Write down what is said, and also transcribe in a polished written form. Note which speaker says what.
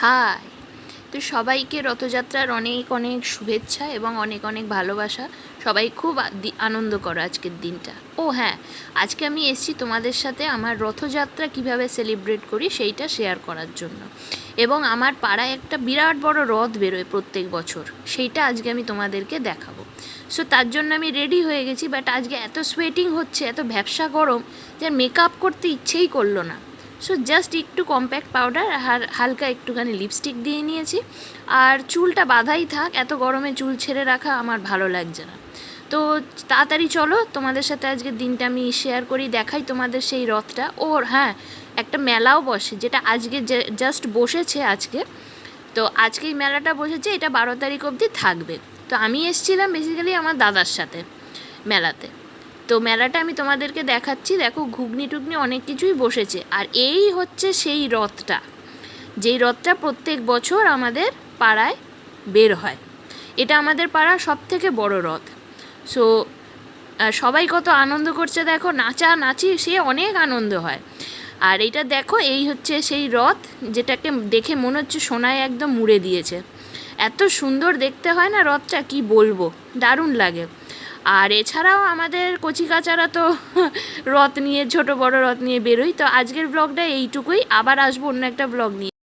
Speaker 1: High, তো সবাইকে রথযাত্রার অনেক অনেক শুভেচ্ছা এবং অনেক অনেক ভালোবাসা। সবাই খুব আনন্দ করো আজকের দিনটা। ও হ্যাঁ, আজকে আমি এসেছি তোমাদের সাথে আমার রথযাত্রা কিভাবে সেলিব্রেট করি সেইটা শেয়ার করার জন্য। এবং আমার পাড়ায় একটা বিরাট বড় রথ বেরোয় প্রত্যেক বছর, সেইটা আজকে আমি তোমাদেরকে দেখাবো। সো তার জন্য আমি রেডি হয়ে গেছি, বাট আজকে এত সোয়েটিং হচ্ছে, এত ভ্যাপসা গরম যে মেকআপ করতে ইচ্ছেই করলো না। সো জাস্ট একটু কম্প্যাক্ট পাউডার আর হালকা একটুখানি লিপস্টিক দিয়ে নিয়েছি। আর চুলটা বাঁধাই থাক, এত গরমে চুল ছেড়ে রাখা আমার ভালো লাগছে না। তো তাড়াতাড়ি চলো, তোমাদের সাথে আজকের দিনটা আমি শেয়ার করি, দেখাই তোমাদের সেই রথটা। ওর হ্যাঁ, একটা মেলাও বসে, যেটা আজকে জাস্ট বসেছে আজকে। তো আজকে এই মেলাটা বসেছে, এটা 12 তারিখ অবধি থাকবে। তো আমি এসেছিলাম বেসিক্যালি আমার দাদার সাথে মেলাতে। তো মেলাটা আমি তোমাদেরকে দেখাচ্ছি, দেখো ঘুগনি টুগনি অনেক কিছুই বসেছে। আর এই হচ্ছে সেই রথটা, যেই রথটা প্রত্যেক বছর আমাদের পাড়ায় বের হয়। এটা আমাদের পাড়ার সবথেকে বড় রথ। সো সবাই কত আনন্দ করছে দেখো, নাচানাচি সে অনেক আনন্দ হয়। আর এইটা দেখো, এই হচ্ছে সেই রথ, যেটাকে দেখে মনে হচ্ছে সোনায় একদম মুড়ে দিয়েছে। এত সুন্দর দেখতে হয় না রথটা, কি বলবো, দারুণ লাগে। আর এছাড়াও আমাদের কচিকাচারা তো রথ নিয়ে, ছোট বড় রথ নিয়ে বেরোই। তো আজকের ব্লগটা এইটুকুই, আবার আসবো অন্য একটা ব্লগ নিয়ে।